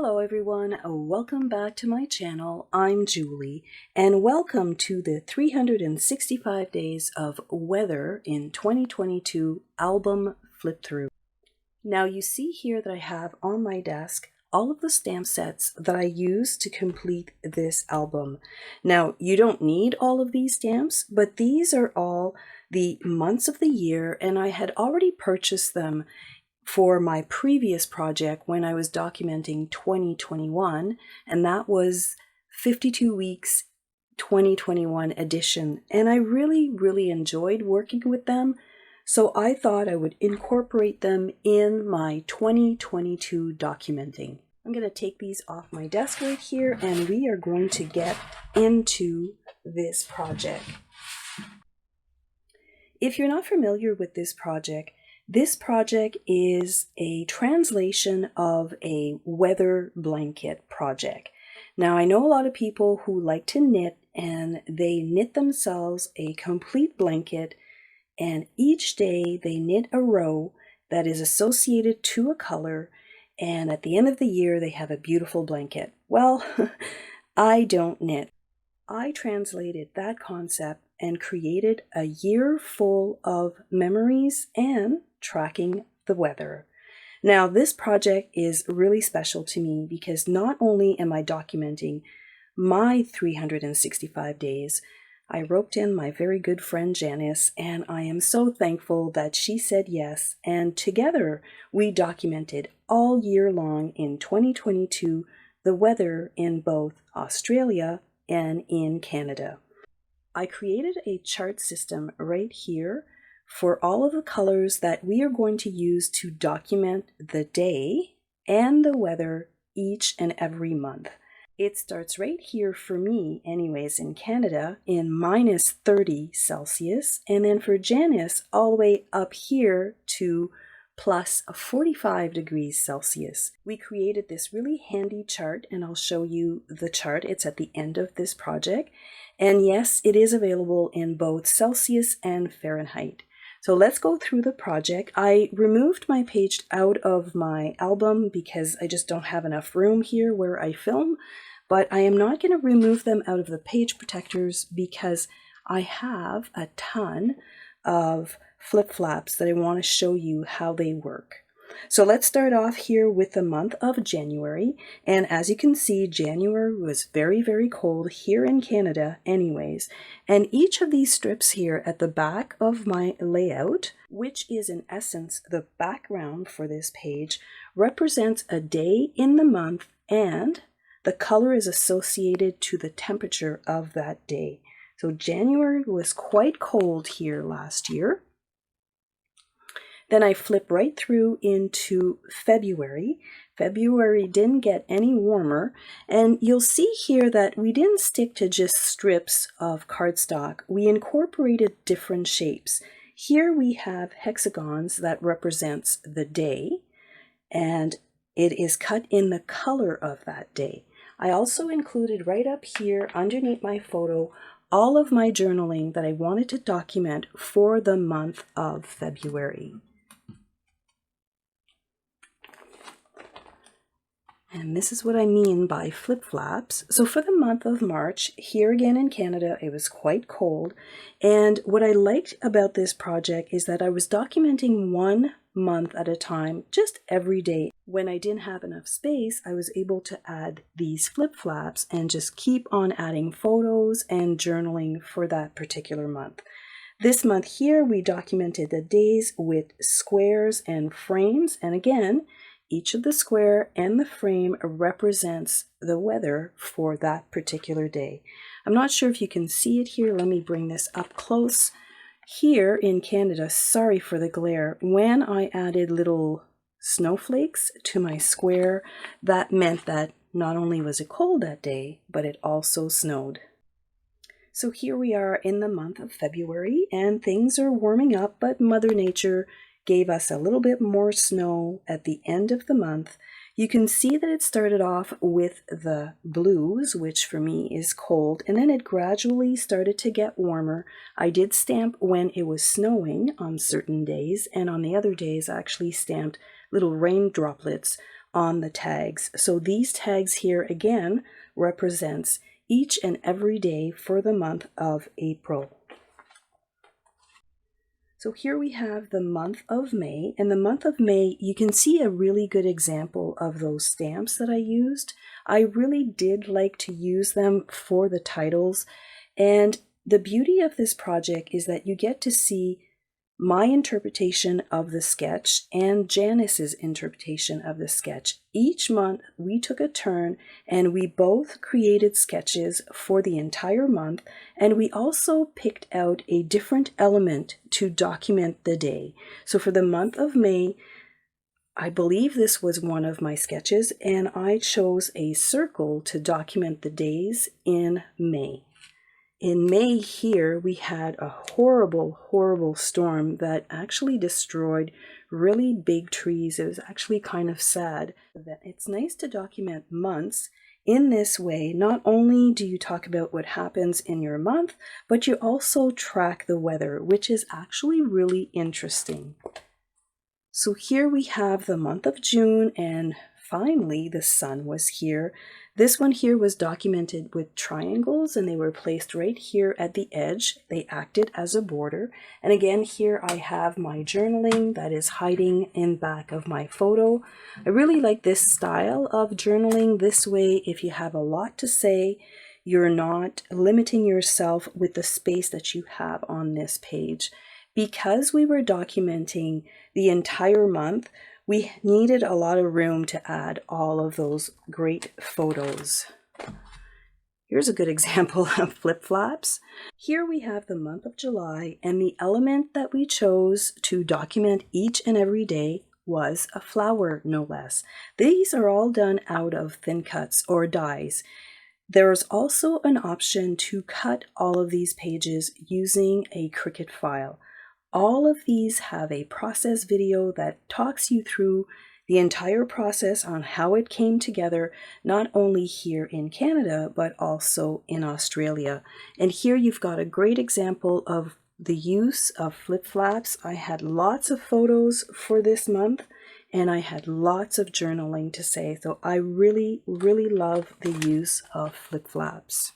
Hello everyone, welcome back to my channel. I'm Julie and welcome to the 365 days of weather in 2022 album flip through. Now you see here that I have on my desk all of the stamp sets that I used to complete this album. Now you don't need all of these stamps, but these are all the months of the year and I had already purchased them for my previous project when I was documenting 2021, and that was 52 weeks 2021 edition, and I really enjoyed working with them, so I thought I would incorporate them in my 2022 documenting. I'm going to take these off my desk right here and we are going to get into this project. If you're not familiar with this project is a translation of a weather blanket project. Now I know a lot of people who like to knit and they knit themselves a complete blanket, and each day they knit a row that is associated to a color, and at the end of the year they have a beautiful blanket. Well, I don't knit. I translated that concept and created a year full of memories and tracking the weather. Now, this project is really special to me because not only am I documenting my 365 days, I roped in my very good friend Janice, and I am so thankful that she said yes, and together we documented all year long in 2022 the weather in both Australia and in Canada. I created a chart system right here for all of the colors that we are going to use to document the day and the weather each and every month. It starts right here for me anyways in Canada in -30 Celsius, and then for Janice all the way up here to plus 45 degrees Celsius. We created this really handy chart, and I'll show you the chart. It's at the end of this project. And yes, it is available in both Celsius and Fahrenheit. So let's go through the project. I removed my page out of my album because I just don't have enough room here where I film, but I am not going to remove them out of the page protectors because I have a ton of flip-flaps that I want to show you how they work. So let's start off here with the month of January, and as you can see, January was very cold here in Canada anyways, and each of these strips here at the back of my layout, which is in essence the background for this page, represents a day in the month, and the color is associated to the temperature of that day. So January was quite cold here last year. Then I flip right through into February. February didn't get any warmer, and you'll see here that we didn't stick to just strips of cardstock. We incorporated different shapes. Here we have hexagons that represents the day, and it is cut in the color of that day. I also included right up here underneath my photo all of my journaling that I wanted to document for the month of February. And this is what I mean by flip-flaps. So for the month of March, here again in Canada, it was quite cold. And what I liked about this project is that I was documenting one month at a time, just every day. When I didn't have enough space, I was able to add these flip-flaps and just keep on adding photos and journaling for that particular month. This month here, we documented the days with squares and frames. And again, each of the square and the frame represents the weather for that particular day. I'm not sure if you can see it here. Let me bring this up close. Here in Canada, sorry for the glare, when I added little snowflakes to my square, that meant that not only was it cold that day, but it also snowed. So here we are in the month of February, and things are warming up, but Mother Nature gave us a little bit more snow at the end of the month. You can see that it started off with the blues, which for me is cold, and then it gradually started to get warmer. I did stamp when it was snowing on certain days, and on the other days I actually stamped little rain droplets on the tags. So these tags here again represents each and every day for the month of April. So here we have the month of May. In the month of May, you can see a really good example of those stamps that I used. I really did like to use them for the titles. And the beauty of this project is that you get to see my interpretation of the sketch and Janice's interpretation of the sketch. Each month we took a turn and we both created sketches for the entire month, and we also picked out a different element to document the day. So for the month of May, I believe this was one of my sketches, and I chose a circle to document the days in May. In May here, we had a horrible, horrible storm that actually destroyed really big trees. It was actually kind of sad. It's nice to document months in this way. Not only do you talk about what happens in your month, but you also track the weather, which is actually really interesting. So here we have the month of June, and finally the sun was here. This one here was documented with triangles, and they were placed right here at the edge. They acted as a border. And again, here I have my journaling that is hiding in back of my photo. I really like this style of journaling. This way, if you have a lot to say, you're not limiting yourself with the space that you have on this page. Because we were documenting the entire month, we needed a lot of room to add all of those great photos. Here's a good example of flip-flops. Here we have the month of July, and the element that we chose to document each and every day was a flower, no less. These are all done out of thin cuts or dies. There's also an option to cut all of these pages using a Cricut file. All of these have a process video that talks you through the entire process on how it came together, not only here in Canada, but also in Australia. And here you've got a great example of the use of flip-flops. I had lots of photos for this month, and I had lots of journaling to say. So I really, really love the use of flip-flops.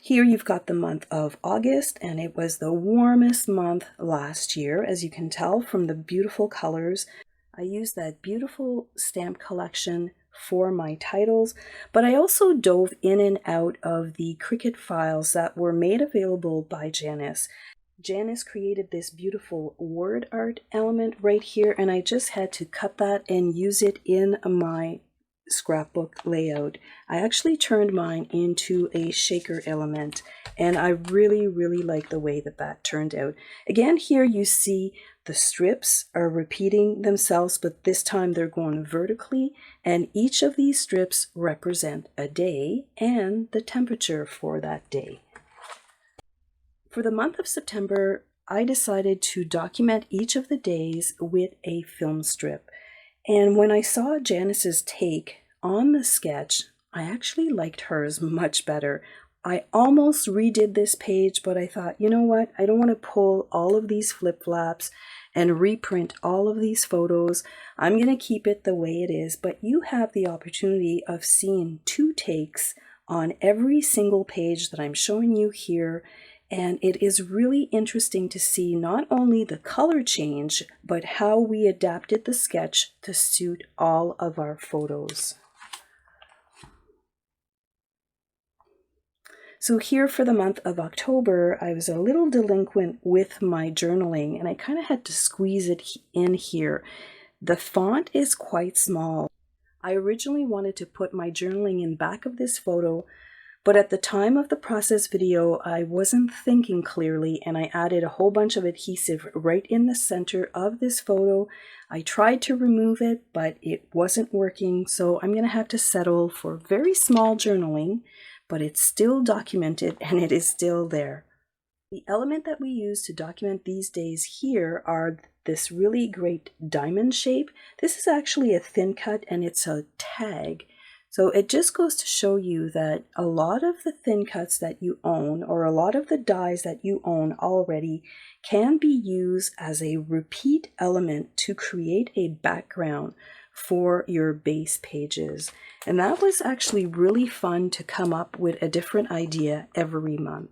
Here you've got the month of August, and it was the warmest month last year, as you can tell from the beautiful colors. I used that beautiful stamp collection for my titles, but I also dove in and out of the Cricut files that were made available by Janice. Janice created this beautiful word art element right here, and I just had to cut that and use it in my scrapbook layout. I actually turned mine into a shaker element, and I really, really like the way that turned out. Again, here you see the strips are repeating themselves, but this time they're going vertically, and each of these strips represent a day and the temperature for that day. For the month of September, I decided to document each of the days with a film strip. And when I saw Janice's take on the sketch, I actually liked hers much better. I almost redid this page, but I thought, you know what? I don't want to pull all of these flip-flops and reprint all of these photos. I'm going to keep it the way it is, but you have the opportunity of seeing 2 takes on every single page that I'm showing you here. And it is really interesting to see not only the color change, but how we adapted the sketch to suit all of our photos. So here for the month of October, I was a little delinquent with my journaling, and I kind of had to squeeze it in here. The font is quite small. I originally wanted to put my journaling in back of this photo, but at the time of the process video, I wasn't thinking clearly, and I added a whole bunch of adhesive right in the center of this photo. I tried to remove it, but it wasn't working, so I'm going to have to settle for very small journaling, but it's still documented and it is still there. The element that we use to document these days here are this really great diamond shape. This is actually a thin cut, and it's a tag. So it just goes to show you that a lot of the thin cuts that you own, or a lot of the dies that you own already, can be used as a repeat element to create a background for your base pages. And that was actually really fun to come up with a different idea every month.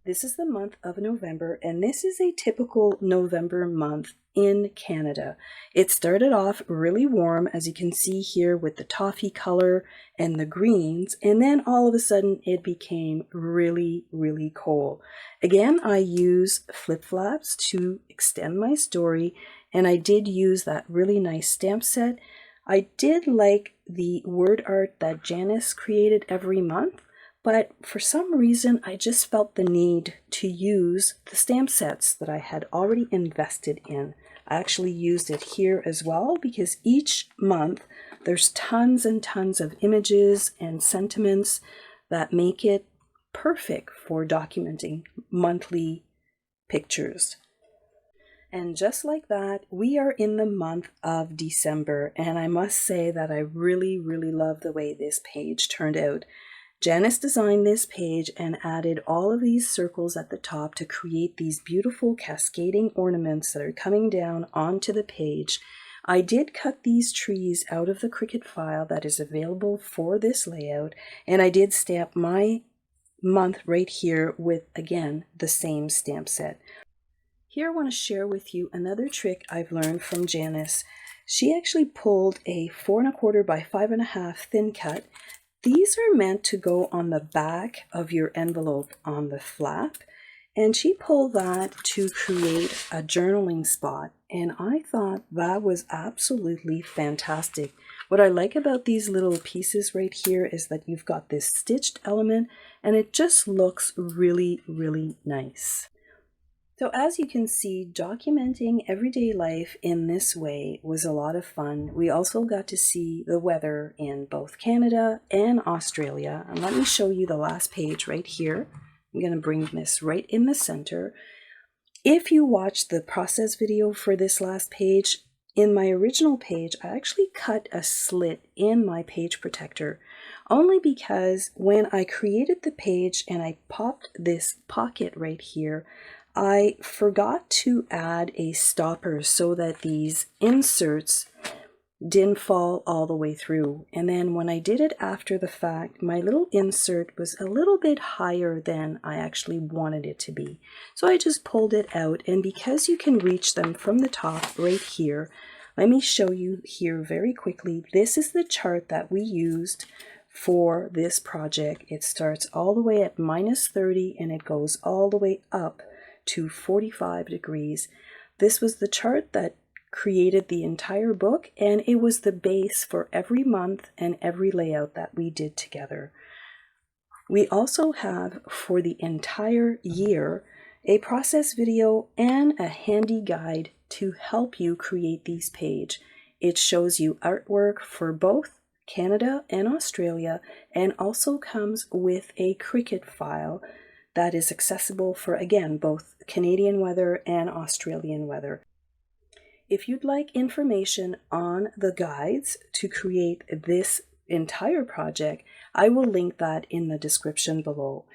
This is the month of November, and this is a typical November month in Canada. It started off really warm, as you can see here, with the toffee color and the greens, and then all of a sudden it became really, really cold. Again, I use flip-flaps to extend my story, and I did use that really nice stamp set. I did like the word art that Janice created every month, but for some reason I just felt the need to use the stamp sets that I had already invested in. I actually used it here as well because each month there's tons and tons of images and sentiments that make it perfect for documenting monthly pictures. And just like that, we are in the month of December, and I must say that I really, really love the way this page turned out. Janice designed this page and added all of these circles at the top to create these beautiful cascading ornaments that are coming down onto the page. I did cut these trees out of the Cricut file that is available for this layout, and I did stamp my month right here with, again, the same stamp set. Here I want to share with you another trick I've learned from Janice. She actually pulled a 4 1/4 by 5 1/2 thin cut. These are meant to go on the back of your envelope on the flap, and she pulled that to create a journaling spot, and I thought that was absolutely fantastic. What I like about these little pieces right here is that you've got this stitched element, and it just looks really, really nice. So as you can see, documenting everyday life in this way was a lot of fun. We also got to see the weather in both Canada and Australia. And let me show you the last page right here. I'm going to bring this right in the center. If you watched the process video for this last page, in my original page, I actually cut a slit in my page protector, only because when I created the page and I popped this pocket right here, I forgot to add a stopper so that these inserts didn't fall all the way through. And then when I did it after the fact, my little insert was a little bit higher than I actually wanted it to be. So I just pulled it out, and because you can reach them from the top right here, let me show you here very quickly. This is the chart that we used for this project. It starts all the way at -30 and it goes all the way up to 45 degrees. This was the chart that created the entire book, and it was the base for every month and every layout that we did together. We also have for the entire year a process video and a handy guide to help you create these pages. It shows you artwork for both Canada and Australia, and also comes with a Cricut file that is accessible for, again, both Canadian weather and Australian weather. If you'd like information on the guides to create this entire project, I will link that in the description below.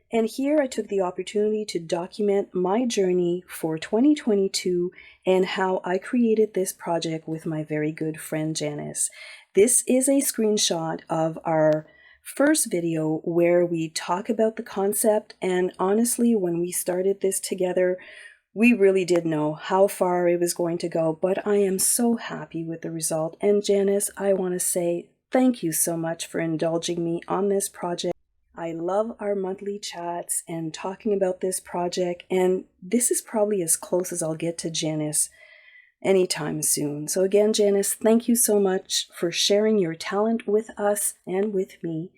And here I took the opportunity to document my journey for 2022 and how I created this project with my very good friend Janice. This is a screenshot of our first video where we talk about the concept, and honestly, when we started this together, we really did know how far it was going to go, but I am so happy with the result. And Janice, I want to say thank you so much for indulging me on this project. I love our monthly chats and talking about this project, and this is probably as close as I'll get to Janice anytime soon. So again, Janice, thank you so much for sharing your talent with us and with me.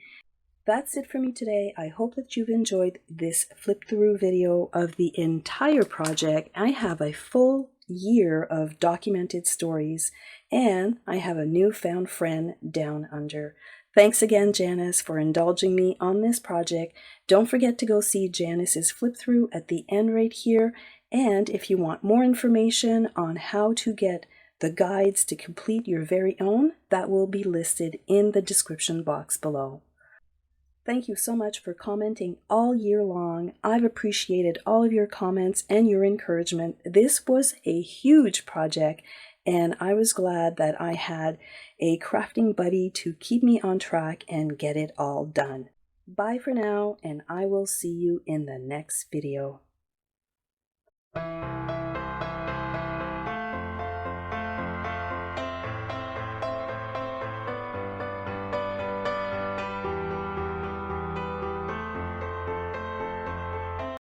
That's it for me today. I hope that you've enjoyed this flip through video of the entire project. I have a full year of documented stories, and I have a newfound friend down under. Thanks again, Janice, for indulging me on this project. Don't forget to go see Janice's flip through at the end right here. And if you want more information on how to get the guides to complete your very own that will be listed in the description box below. Thank you so much for commenting all year long. I've appreciated all of your comments and your encouragement. This was a huge project, and I was glad that I had a crafting buddy to keep me on track and get it all done. Bye for now, and I will see you in the next video.